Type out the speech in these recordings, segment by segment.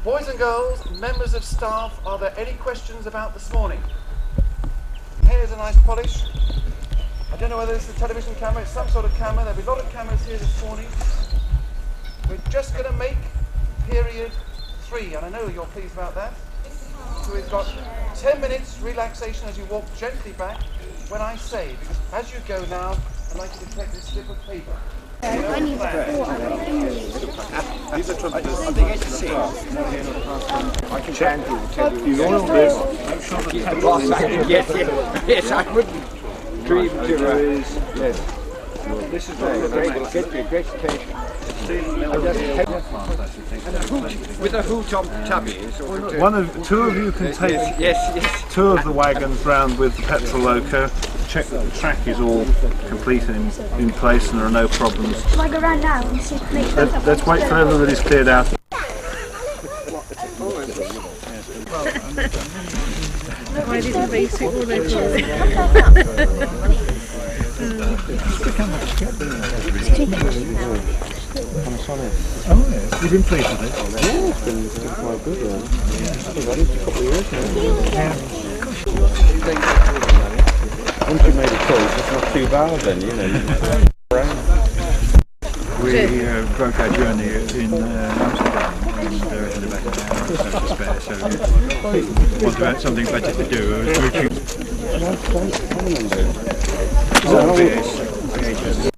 Boys and girls, members of staff, are there any questions about this morning? Here's a nice polish. I don't know whether it's a television camera, it's some sort of camera. There'll be a lot of cameras here this morning. We're just going to make period 3, and I know you're pleased about that. So we've got 10 minutes relaxation as you walk gently back when I say, because as you go now, I'd like you to take this slip of paper. I need 4 These are trumpeters. I think it's 6. I can tell you all this. I'm sure the boss. Yes, I wouldn't dream to. Yes. This is great occasion. With a hoot on Tubby. Two of you can take yes. 2 of the wagons round with the petrol loco. Check that the track is all complete and in place and there are no problems. Shall I go round now and see if make sure Let's wait till everybody's cleared out. Why did the basic all Oh yes, you've been pleased with it? Yeah, it's been quite good. I've had it a couple of years now. Once you made a choice, it's not too bad then, you know. We broke our journey in Amsterdam and had about an hour or so to spare, so we wanted to have something better to do.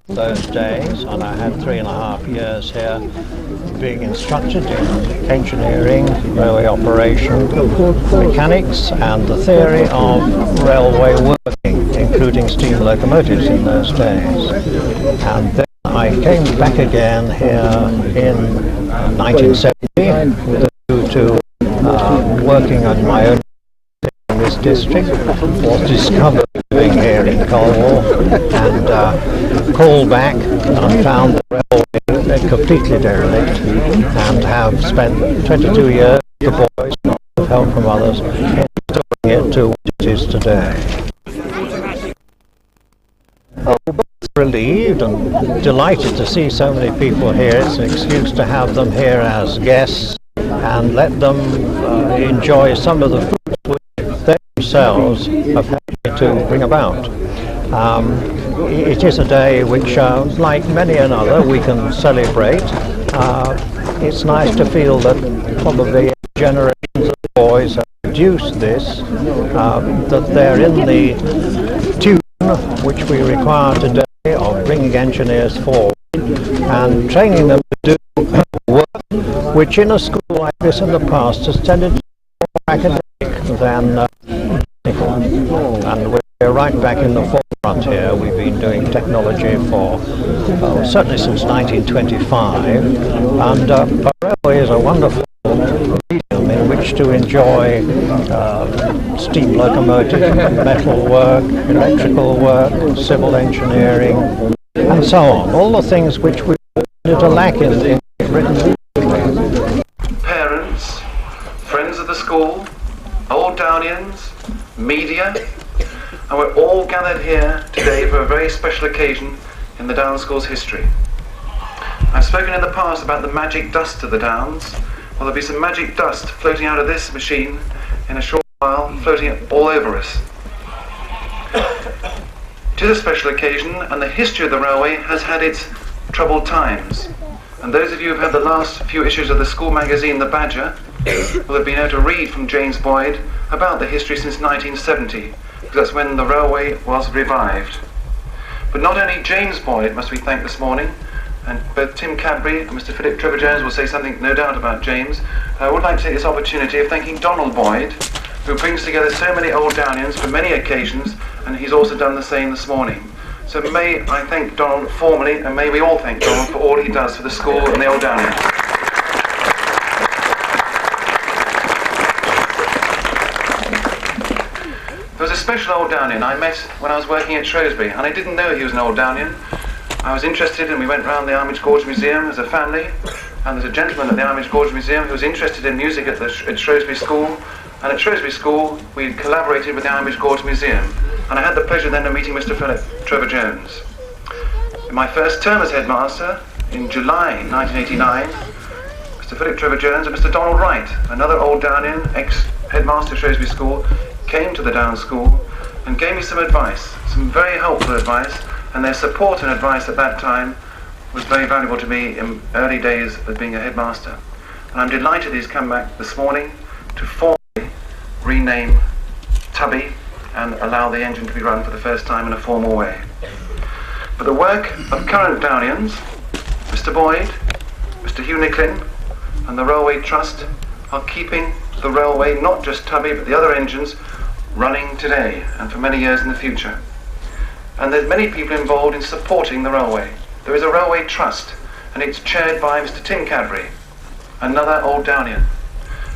Those days, and I had 3.5 years here being instructed in engineering, railway operation, mechanics and the theory of railway working, including steam locomotives in those days. And then I came back again here in 1970 with a view to working on my own in this district. Was discovered living here in Cornwall and called back and found the railway completely derelict and have spent 22 years with the boys, not with help from others, in restoring it to what it is today. Both relieved and delighted to see so many people here. It's an excuse to have them here as guests and let them enjoy some of the foods which they themselves have had to bring about. It is a day which, like many another, we can celebrate. It's nice to feel that probably generations of boys have produced this, that they're in the tune which we require today of bringing engineers forward and training them to do work which in a school like this in the past has tended to be more academic than technical. And we're right back in the forefront here. We've been doing technology for certainly since 1925, and railway is a wonderful medium in which to enjoy steam locomotive, metal work, electrical work, civil engineering, and so on. All the things which we tended to lack in Britain. Parents, friends of the school, old Downians, media, and we're all gathered here today for a very special occasion in the Downs School's history. I've spoken in the past about the magic dust of the Downs. Well, there'll be some magic dust floating out of this machine in a short while, floating all over us. It is a special occasion, and the history of the railway has had its troubled times. And those of you who've had the last few issues of the school magazine, The Badger, will have been able to read from James Boyd about the history since 1970, because that's when the railway was revived. But not only James Boyd must we thank this morning, and both Tim Cadbury and Mr. Philip Trevor-Jones will say something, no doubt, about James. I would like to take this opportunity of thanking Donald Boyd, who brings together so many old Downians for many occasions, and he's also done the same this morning. So may I thank Donald formally, and may we all thank Donald for all he does for the school and the old Downians. There was a special old Downian I met when I was working at Shrewsbury, and I didn't know he was an old Downian. I was interested, and we went round the Armage Gorge Museum as a family, and there's a gentleman at the Armage Gorge Museum who was interested in music at Shrewsbury School, and at Shrewsbury School we collaborated with the Armage Gorge Museum, and I had the pleasure then of meeting Mr. Philip Trevor-Jones. In my first term as headmaster, in July 1989, Mr. Mr. Philip Trevor-Jones and Mr. Donald Wright, another old Downian, ex-headmaster Shrewsbury School, came to the Down School and gave me some advice, some very helpful advice, and their support and advice at that time was very valuable to me in early days of being a headmaster. And I'm delighted he's come back this morning to formally rename Tubby and allow the engine to be run for the first time in a formal way. But the work of current Downians, Mr. Boyd, Mr. Hugh Nicklin and the Railway Trust are keeping the railway, not just Tubby but the other engines, running today and for many years in the future. And there's many people involved in supporting the railway. There is a Railway Trust and it's chaired by Mr. Tim Cadbury, another old Downian.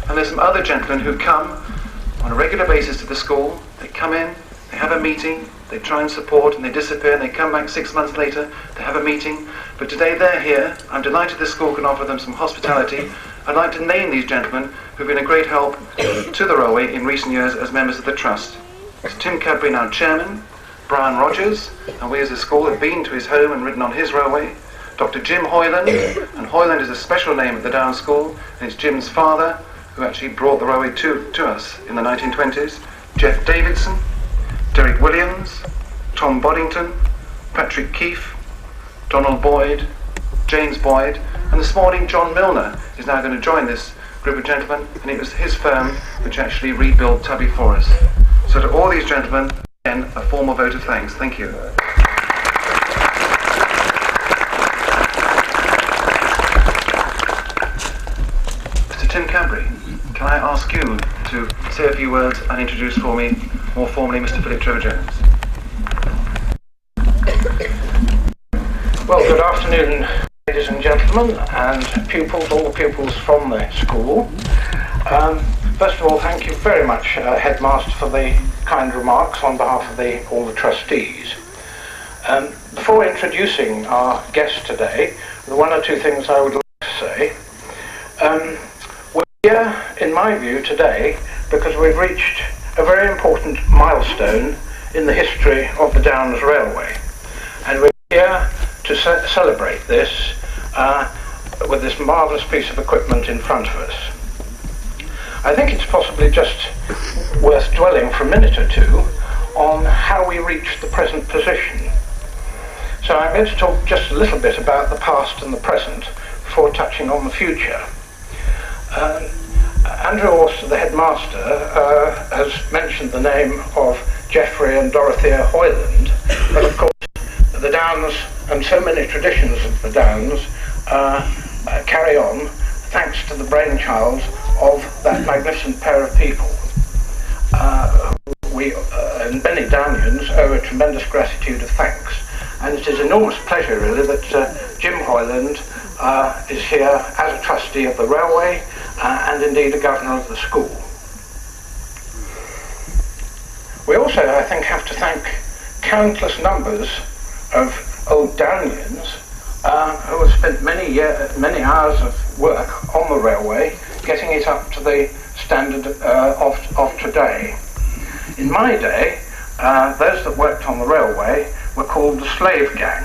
And there's some other gentlemen who come on a regular basis to the school. They come in, they have a meeting, they try and support and they disappear and they come back 6 months later, they have a meeting. But today they're here. I'm delighted the school can offer them some hospitality. I'd like to name these gentlemen who've been a great help to the railway in recent years as members of the Trust. It's Tim Cadbury, now Chairman, Brian Rogers, and we as a school have been to his home and ridden on his railway. Dr. Jim Hoyland, and Hoyland is a special name at the Down School, and it's Jim's father who actually brought the railway to us in the 1920s. Jeff Davidson, Derek Williams, Tom Boddington, Patrick Keefe, Donald Boyd, James Boyd, and this morning John Milner is now going to join this group of gentlemen, and it was his firm which actually rebuilt Tubby for us. So to all these gentlemen, again, a formal vote of thanks. Thank you. Mr. Tim Cadbury, can I ask you to say a few words and introduce for me more formally Mr. Philip Trevor-Jones? Well, good afternoon, ladies and gentlemen, and pupils, all the pupils from the school. First of all, thank you very much, Headmaster, for the kind remarks on behalf of all the trustees. Before introducing our guest today, there are one or two things I would like to say. We're here, in my view, today because we've reached a very important milestone in the history of the Downs Railway. And we're here to celebrate this with this marvellous piece of equipment in front of us. I think it's possibly just worth dwelling for a minute or two on how we reached the present position. So I'm going to talk just a little bit about the past and the present before touching on the future. Andrew Auster, the headmaster, has mentioned the name of Geoffrey and Dorothea Hoyland, but of course the Downs and so many traditions of the Downs carry on thanks to the brainchild of that magnificent pair of people. We and many Downians owe a tremendous gratitude of thanks, and it is an enormous pleasure really that Jim Hoyland is here as a trustee of the railway and indeed a governor of the school. We also, I think, have to thank countless numbers of old Downians who have spent many hours of work on the railway getting it up to the standard of today. In my day, those that worked on the railway were called the slave gang.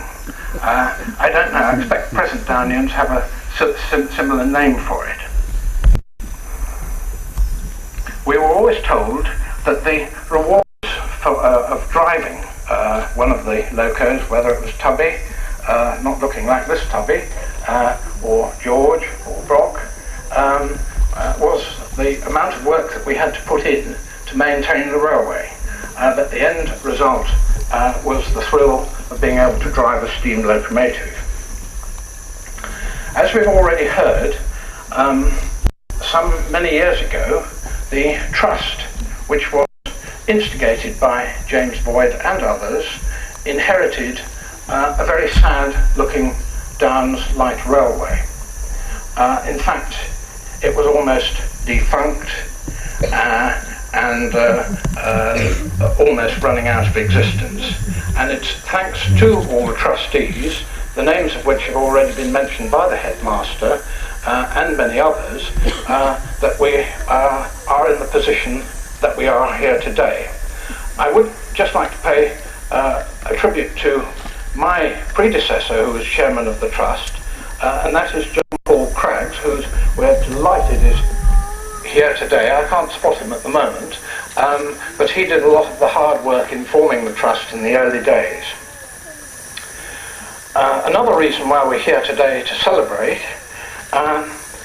I don't know, I expect present Downians have a similar name for it. We were always told that the rewards of driving one of the locos, whether it was Tubby, not looking like this Tubby, or George or Brock, was the amount of work that we had to put in to maintain the railway. But the end result was the thrill of being able to drive a steam locomotive. As we've already heard, many years ago, the trust, which was instigated by James Boyd and others, inherited a very sad-looking Downs light railway. In fact, it was almost defunct and almost running out of existence. And it's thanks to all the trustees, the names of which have already been mentioned by the headmaster and many others, that we are in the position that we are here today. I would just like to pay a tribute to my predecessor, who was chairman of the trust, and that is John Paul Cragg, Banks, who we're delighted is here today. I can't spot him at the moment, but he did a lot of the hard work in forming the trust in the early days. Another reason why we're here today to celebrate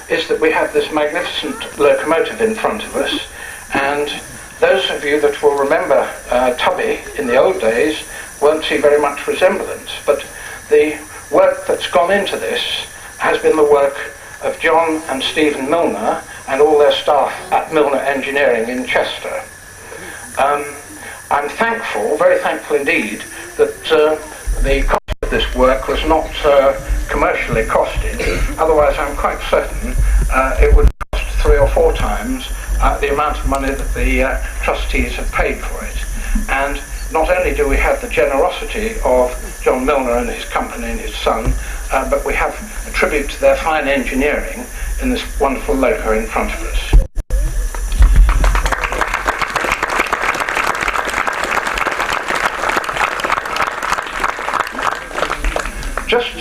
is that we have this magnificent locomotive in front of us, and those of you that will remember Tubby in the old days won't see very much resemblance, but the work that's gone into this has been the work of John and Stephen Milner and all their staff at Milner Engineering in Chester. I'm thankful, very thankful indeed, that the cost of this work was not commercially costed. Otherwise, I'm quite certain it would cost 3 or 4 times the amount of money that the trustees have paid for it. And not only do we have the generosity of John Milner and his company and his son, but we have a tribute to their fine engineering in this wonderful loco in front of us. Just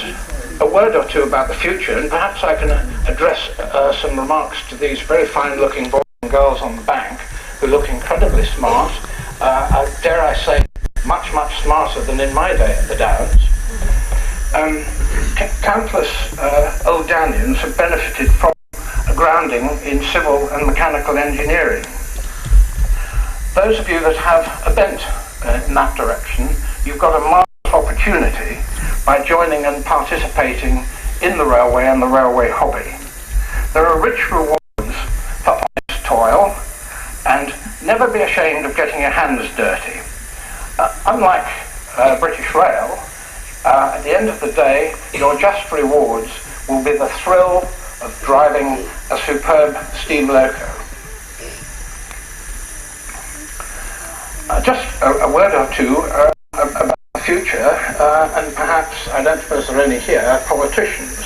a word or two about the future, and perhaps I can address some remarks to these very fine-looking boys and girls on the bank who look incredibly smart. Dare I say, much, much smarter than in my day at the Downs. Countless old Downians have benefited from a grounding in civil and mechanical engineering. Those of you that have a bent in that direction, you've got a marvellous opportunity by joining and participating in the railway and the railway hobby. There are rich rewards for honest toil, and never be ashamed of getting your hands dirty. Unlike British Rail, at the end of the day, your just rewards will be the thrill of driving a superb steam loco. Just a word or two about the future, and perhaps, I don't suppose there are any here, politicians.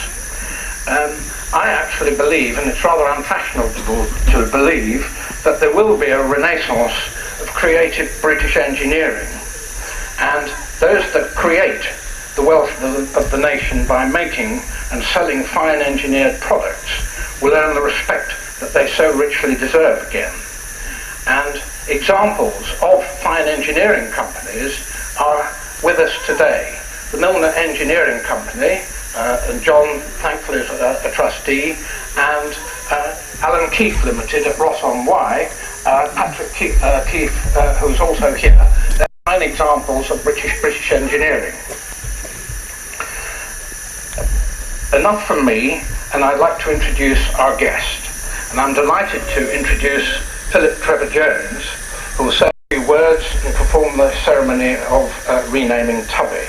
I actually believe, and it's rather unfashionable to believe, that there will be a renaissance of creative British engineering, and those that create the wealth of the nation by making and selling fine engineered products will earn the respect that they so richly deserve again. And examples of fine engineering companies are with us today. The Milner Engineering Company, and John, thankfully, is a trustee, and Alan Keith Limited at Ross-on-Wye, Patrick Keith, who's also here. They're fine examples of British engineering. Enough from me, and I'd like to introduce our guest. And I'm delighted to introduce Philip Trevor-Jones, who will say a few words and perform the ceremony of renaming Tubby.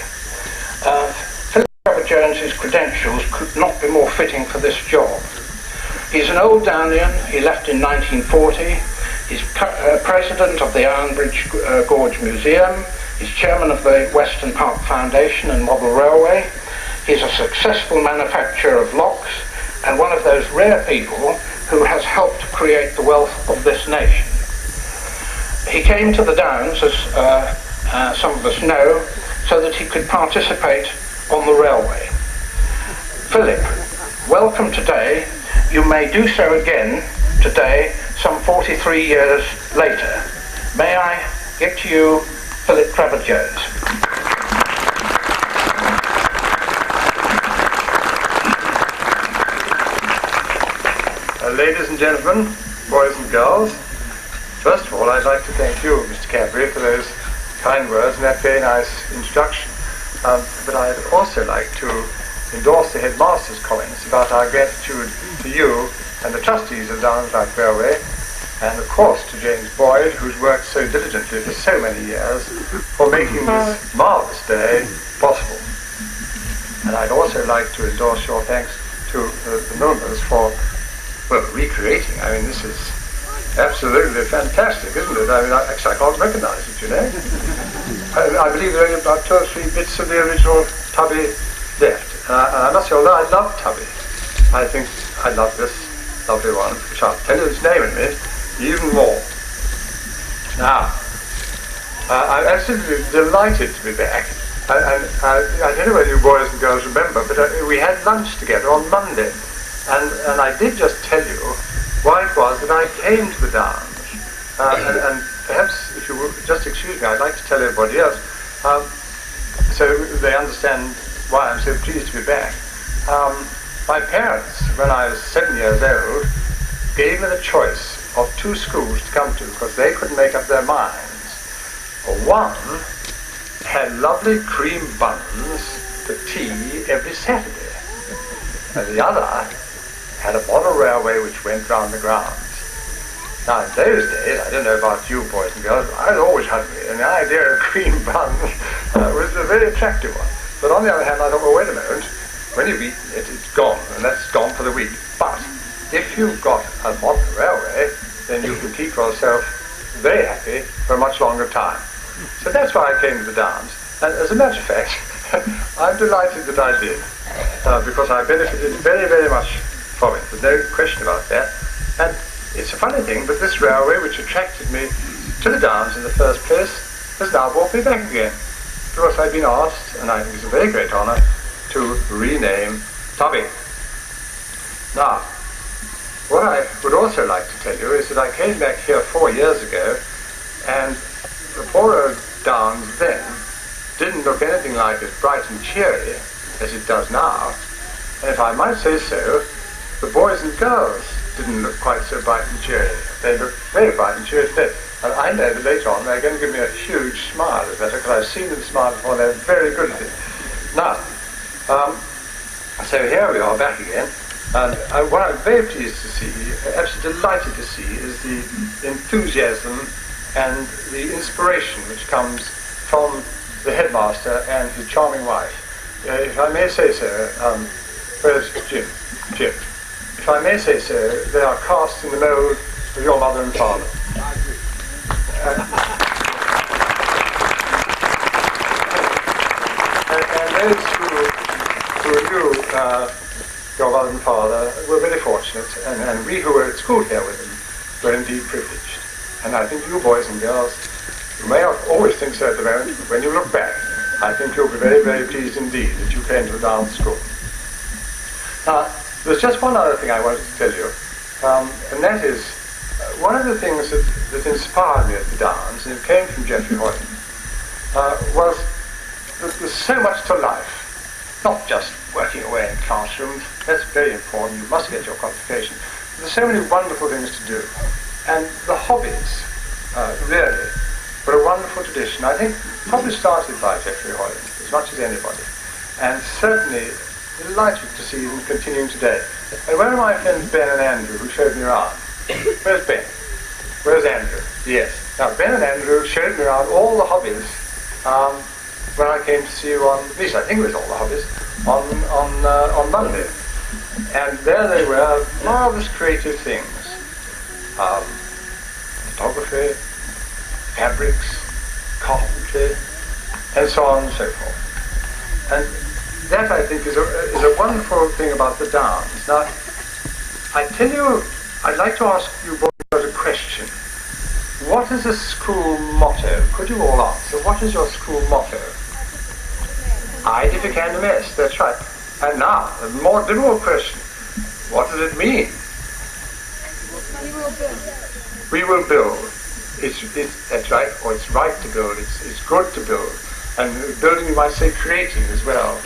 Philip Trevor-Jones's credentials could not be more fitting for this job. He's an old Downian. He left in 1940. He's president of the Ironbridge Gorge Museum. He's chairman of the Western Park Foundation and Model Railway. He's a successful manufacturer of locks and one of those rare people who has helped create the wealth of this nation. He came to the Downs, as some of us know, so that he could participate on the railway. Philip, welcome today. You may do so again today, some 43 years later. May I give to you Philip Trevor-Jones. Ladies and gentlemen, boys and girls, first of all I'd like to thank you, Mr. Cadbury, for those kind words and that very nice introduction. But I'd also like to endorse the headmaster's comments about our gratitude to you and the trustees of Downs Light Railway, and of course to James Boyd, who's worked so diligently for so many years for making this marvellous day possible. And I'd also like to endorse your thanks to the Milners for, well, recreating. I mean, this is absolutely fantastic, isn't it? I mean, actually I can't recognise it, you know. I believe there are only about 2 or 3 bits of the original Tubby left. And I must say, although I love Tubby, I think I love this lovely one, which I'll tell you its name in a minute, even more. Now, I'm absolutely delighted to be back. And I don't know whether you boys and girls remember, but we had lunch together on Monday. And I did just tell you why it was that I came to the Downs. And perhaps, if you will just excuse me, I'd like to tell everybody else, so they understand why I'm so pleased to be back. My parents, when I was 7 years old, gave me the choice of 2 schools to come to because they couldn't make up their minds. One had lovely cream buns for tea every Saturday, and the other had a model railway which went round the grounds. Now, in those days, I don't know about you boys and girls, I was always hungry, and the idea of cream buns was a very attractive one. But on the other hand, I thought, well, wait a moment, when you've eaten it, it's gone, and that's gone for the week. But if you've got a modern railway, then you can keep yourself very happy for a much longer time. So that's why I came to the Downs. And as a matter of fact, I'm delighted that I did, because I benefited very, very much from it. There's no question about that. And it's a funny thing, but this railway, which attracted me to the Downs in the first place, has now brought me back again. Because I've been asked, and I think it's a very great honour, to rename Tubby. Now, what I would also like to tell you is that I came back here 4 years ago, and the poor old Downs then didn't look anything like as bright and cheery as it does now. And if I might say so, the boys and girls didn't look quite so bright and cheery. They look very bright and cheery today. And I know that later on they're going to give me a huge smile at that, because I've seen them smile before, and they're very good at it. Now, so here we are back again, and what I'm very pleased to see, absolutely delighted to see, is the enthusiasm and the inspiration which comes from the headmaster and his charming wife. If I may say so, where's Jim? If I may say so, they are cast in the mould of your mother and father. And those who knew your mother and father were very fortunate, and we who were at school here with them were indeed privileged. And I think you boys and girls, you may not always think so at the moment, but when you look back, I think you'll be very, very pleased indeed that you came to the Downs School. Now, there's just one other thing I wanted to tell you, and that is, one of the things that inspired me at the Downs, and it came from Geoffrey Hoyland, was that there's so much to life. Not just working away in classrooms, that's very important, you must get your qualification. But there's so many wonderful things to do. And the hobbies, really, were a wonderful tradition. I think probably started by Geoffrey Hoyland, as much as anybody. And certainly delighted to see them continuing today. And one of my friends, Ben and Andrew, who showed me around. Where's Ben? Where's Andrew? Yes. Now, Ben and Andrew showed me around all the hobbies when I came to see you on, at least I think it was all the hobbies, on Monday. And there they were, marvellous creative things. Photography, fabrics, carpentry, and so on and so forth. And that, I think, is a wonderful thing about the Downs. Now, I tell you, I'd like to ask you boys a question. What is the school motto? Could you all answer? What is your school motto? I if you can miss, that's right. And now, a more difficult question. What does it mean? We will build. We will build. That's right, or it's right to build, it's good to build. And building, you might say, creating as well.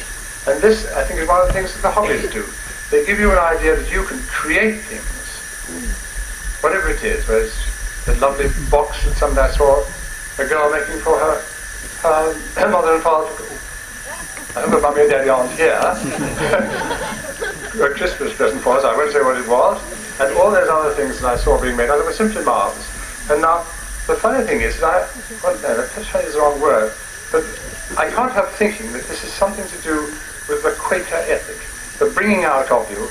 And this, I think, is one of the things that the hobbies do. They give you an idea that you can create things. Whatever it is, whether it's the lovely box that somebody saw a girl making for her mother and father. I hope Mummy and Daddy aren't here. A Christmas present for us, I won't say what it was. And all those other things that I saw being made, they were simply marvellous. And now, the funny thing is that perhaps funny is the wrong word, but I can't help thinking that this is something to do with the Quaker ethic, the bringing out of you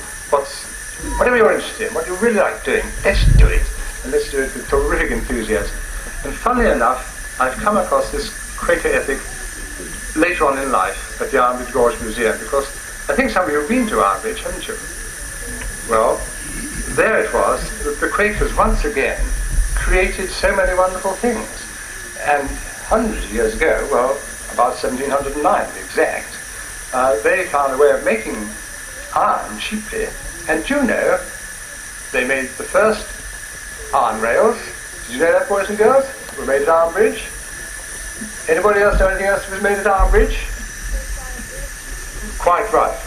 whatever you're interested in, what you really like doing, let's do it. And let's do it with terrific enthusiasm. And funnily enough, I've come across this Quaker ethic later on in life at the Ironbridge Gorge Museum, because I think some of you have been to Ironbridge, haven't you? Well, there it was that the Quakers once again created so many wonderful things. And hundreds of years ago, well, about 1709 to be exact, they found a way of making iron cheaply And do you know, they made the first iron rails. Did you know that, boys and girls? Were made at Iron Bridge. Anybody else know anything else that was made at Iron Bridge? Quite right.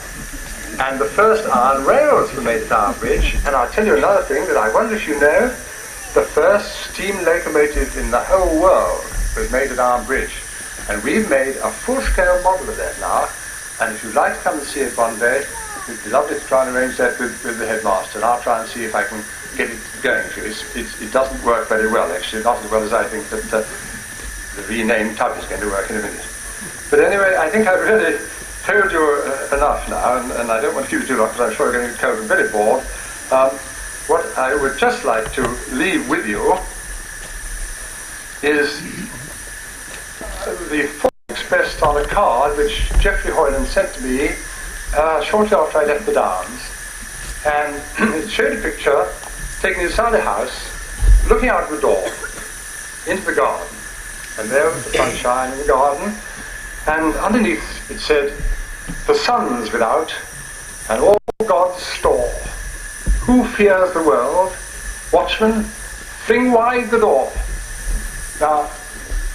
And the first iron rails were made at Iron Bridge. And I'll tell you another thing that I wonder if you know. The first steam locomotive in the whole world was made at Iron Bridge. And we've made a full-scale model of that now. And if you'd like to come and see it one day, it'd be lovely to try and arrange that with the headmaster. And I'll try and see if I can get it going for you. It doesn't work very well, actually. Not as well as I think that the renamed Tubby is going to work in a minute. But anyway, I think I've really told you enough now, and I don't want to keep you too long because I'm sure you're going to get cold and very bored. What I would just like to leave with you is the thought expressed on a card which Geoffrey Hoyland sent to me shortly after I left the Downs. And it showed a picture taken inside a house, looking out the door into the garden. And there was the sunshine in the garden, and underneath it said, "The sun's without, and all God's store. Who fears the world? Watchman, fling wide the door." Now,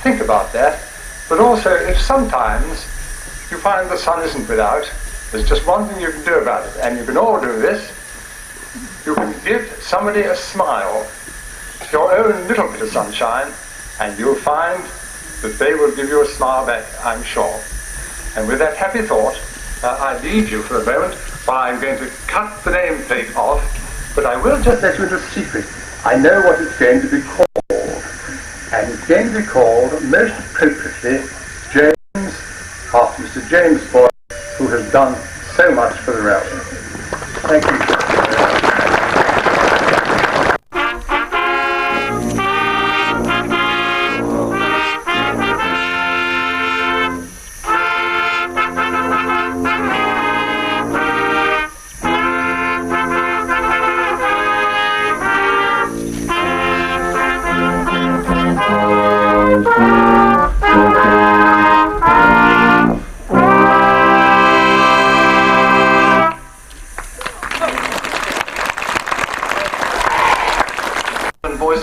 think about that. But also, if sometimes you find the sun isn't without, there's just one thing you can do about it, and you can all do this. You can give somebody a smile, your own little bit of sunshine, and you'll find that they will give you a smile back, I'm sure. And with that happy thought, I leave you for a moment while I'm going to cut the nameplate off, but I will just let you in a secret. I know what it's going to be called, and it's going to be called, most appropriately, James, after Mr. James Boyd, who has done so much for the railway. Thank you.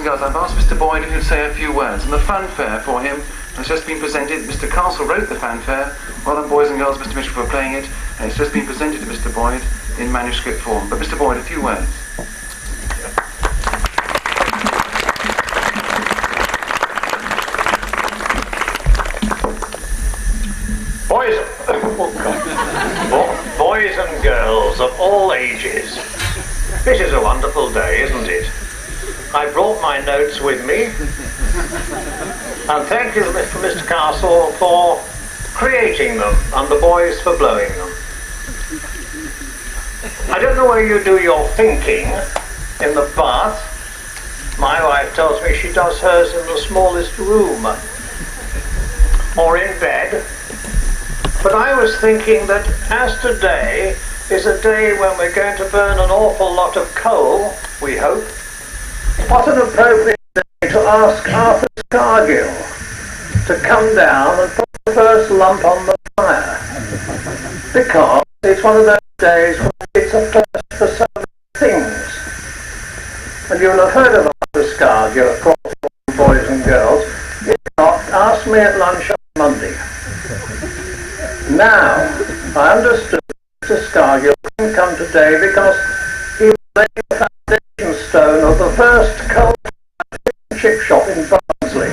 I've asked Mr. Boyd if he'd say a few words, and the fanfare for him has just been presented. Mr. Castle wrote the fanfare. Well done, boys and girls, Mr. Mitchell, for playing it, and it's just been presented to Mr. Boyd in manuscript form. But Mr. Boyd, a few words. Boys and girls of all ages, this is a wonderful day, isn't it? I brought my notes with me, and thank you for Mr. Castle for creating them, and the boys for blowing them. I don't know where you do your thinking, in the bath. My wife tells me she does hers in the smallest room, or in bed. But I was thinking that as today is a day when we're going to burn an awful lot of coal, we hope, what an appropriate day to ask Arthur Scargill to come down and put the first lump on the fire. Because it's one of those days when it's a first for so many things. And you'll have heard of Arthur Scargill, of course, boys and girls. If not, ask me at lunch on Monday. Now, I understood Mr. Scargill couldn't come today because he was laying the foundation stone of the first coal chip shop in Barnsley.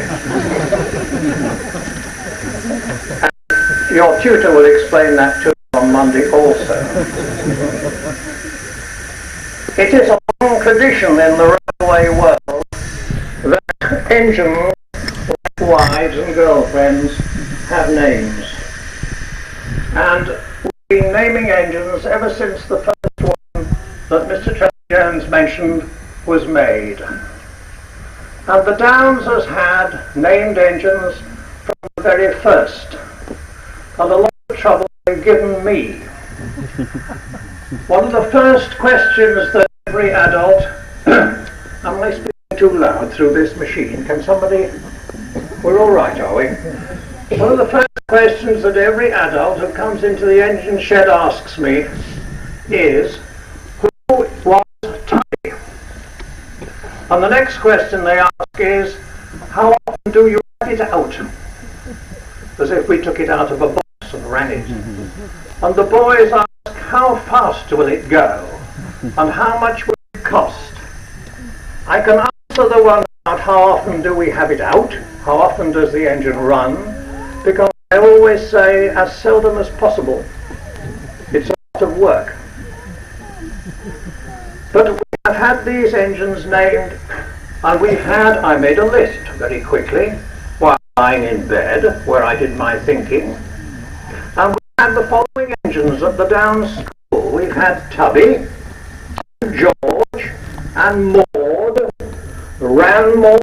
And your tutor will explain that to you on Monday also. It is a long tradition in the railway world that engines, wives and girlfriends have names. And we've been naming engines ever since the first one that Mr. Trevor-Jones mentioned was made. And the Downs has had named engines from the very first. And a lot of trouble they've given me. One of the first questions that every adult, am I speaking too loud through this machine? Can somebody, we're all right, are we? One of the first questions that every adult who comes into the engine shed asks me is, who And the next question they ask is, how often do you let it out? As if we took it out of a box and ran it. And the boys ask, how fast will it go? And how much will it cost? I can answer the one about how often do we have it out, how often does the engine run, because I always say as seldom as possible. It's a lot of work. But we have had these engines named, and we've had, I made a list very quickly, while lying in bed, where I did my thinking, and we had the following engines at the Downs School. We've had Tubby, George, and Maud, Ranmore,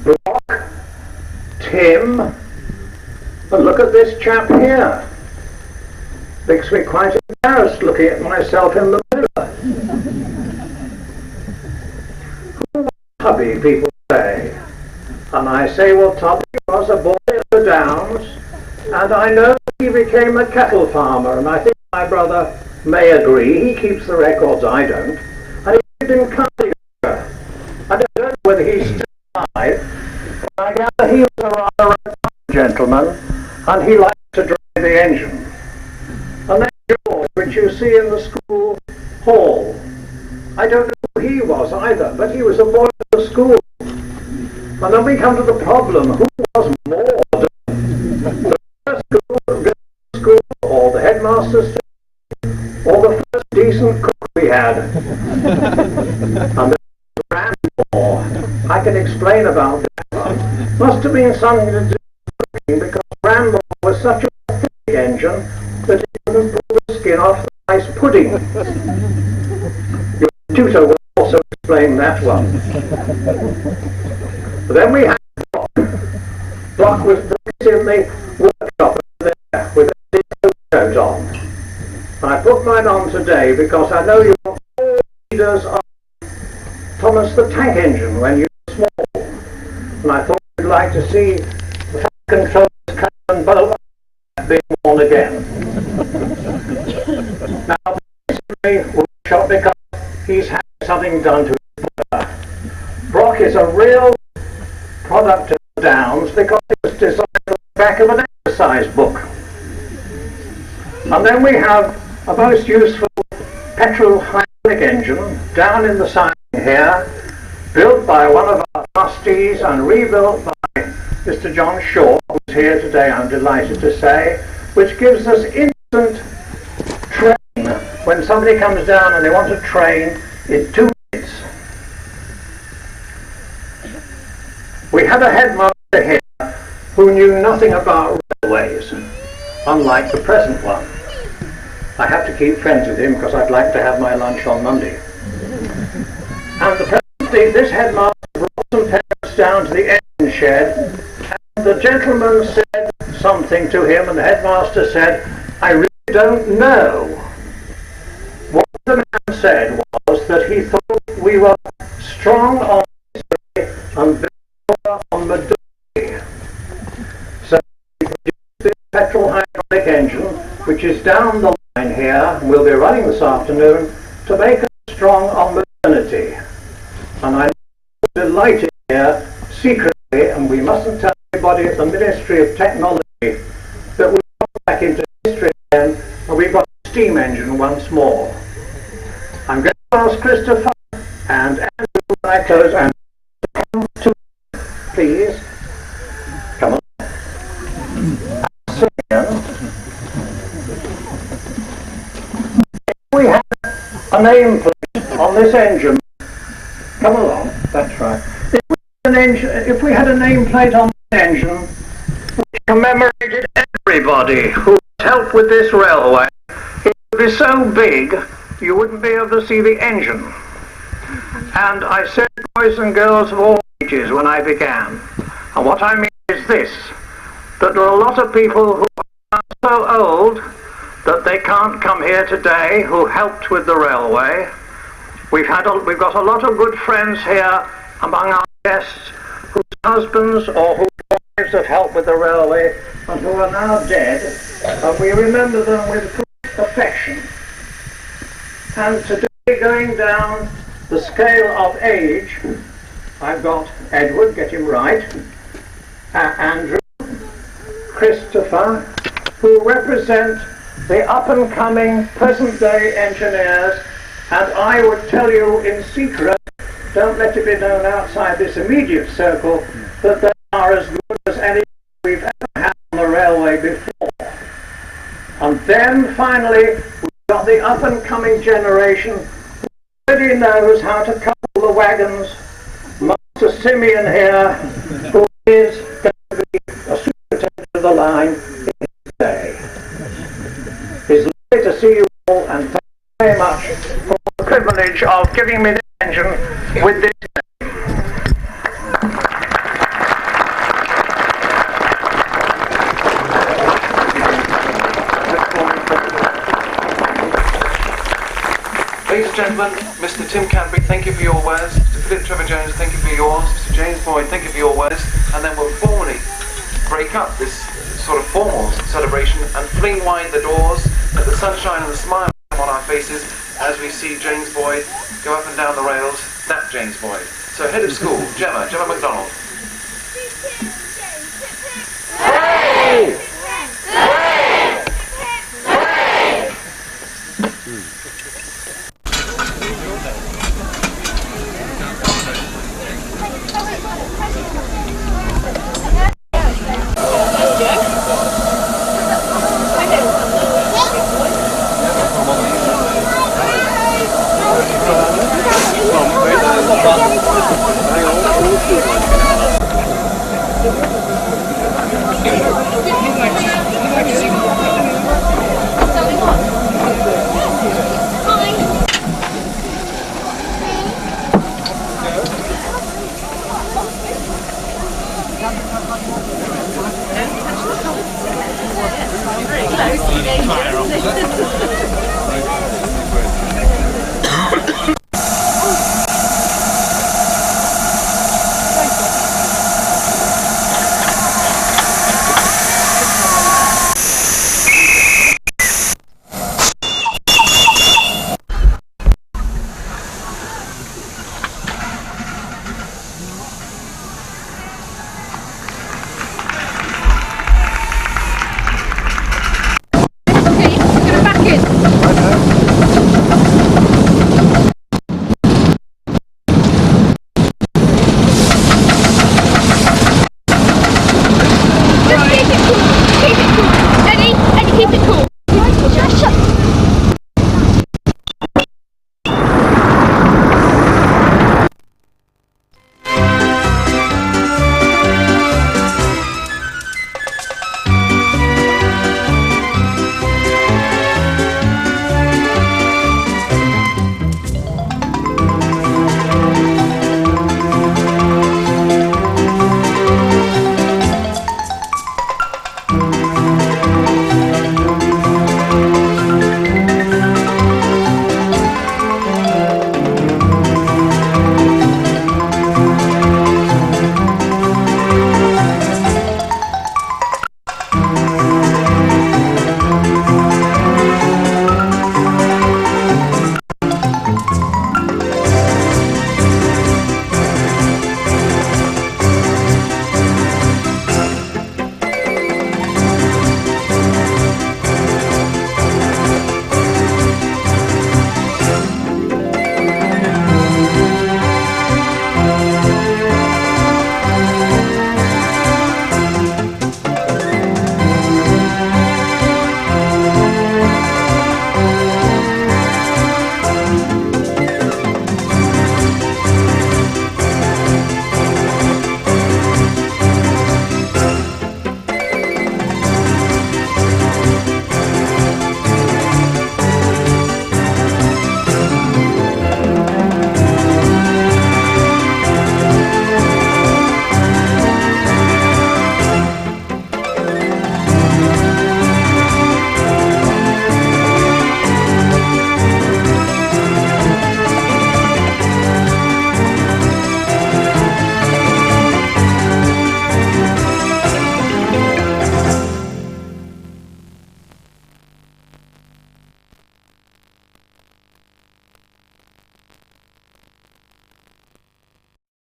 Block, Tim, and look at this chap here. Makes me quite embarrassed looking at myself in the mirror. Who was Tubby, people say? And I say, well, Tubby was a boy at the Downs, and I know he became a cattle farmer, and I think my brother may agree. He keeps the records, I don't. And he lived in Cadbury. I don't know whether he's still alive, but I gather he was a rather refined gentleman, and he liked to drive the engine. And then George, which you see in the school hall. I don't know who he was either, but he was a boy at the school. And then we come to the problem, who was Maud? The first school, or the headmaster's, or the first decent cook we had? And then Ranmore. I can explain about that one. Must have been something to do with cooking, because Ranmore was such a thick engine that it couldn't pull the skin off the nice pudding. Your tutor will also explain that one. But then we had Block. Block was in the workshop there with a coat on. And I put mine on today because I know you're all readers of Thomas the Tank Engine when you were small. And I thought you'd like to see the tank controllers come and bolt being worn again. Now, basically, workshop because he's had something done to his brother. Brock is a real product of the Downs because it was designed on the back of an exercise book. And then we have a most useful petrol hydraulic engine down in the sign here, built by one of our trustees and rebuilt by Mr. John Shaw, who's here today, I'm delighted to say, which gives us instant train when somebody comes down and they want to train in 2 minutes. We had a headmaster here who knew nothing about railways, unlike the present one. I have to keep friends with him because I'd like to have my lunch on Monday. And this headmaster brought some parents down to the engine shed, and the gentleman said something to him, and the headmaster said, I really don't know. What the man said was that he thought we were strong on history and better on modernity. So we produced this petrol hydraulic engine, which is down the line here, and we'll be running this afternoon, to make us strong on modernity. And I'm delighted here, secretly, and we mustn't tell anybody at the Ministry of Technology, that we've gone back into history again, and we've got a steam engine once more. I'm going to ask Christopher and Andrew when I close, and to please come on. If we had a nameplate on this engine, come along, that's right. If we had a nameplate on the engine which commemorated everybody who helped with this railway, it would be so big you wouldn't be able to see the engine. And I said boys and girls of all ages when I began. And what I mean is this, that there are a lot of people who are so old that they can't come here today who helped with the railway. We've got a lot of good friends here among our guests whose husbands or whose wives have helped with the railway and who are now dead, and we remember them with great affection. And today, going down the scale of age, I've got Edward, get him right, Andrew, Christopher, who represent the up-and-coming present-day engineers, and I would tell you in secret, don't let it be known outside this immediate circle, that they are as good as any we've ever had on the railway before. And then finally, we've got the up-and-coming generation who already knows how to couple the wagons. Master Simeon here, who is going to be a superintendent of the line in his day. It's lovely to see you all, and thank you very much for the privilege of giving me the engine with this. Ladies and gentlemen, Mr. Tim Cadbury, thank you for your words. Mr. Trevor-Jones, thank you for yours. Mr. James Boyd, thank you for your words. And then we'll formally break up this sort of formal celebration and fling wide the doors, let the sunshine and the smile come on our faces as we see James Boyd go up and down the rails. That James Boyd. So head of school, Gemma MacDonald.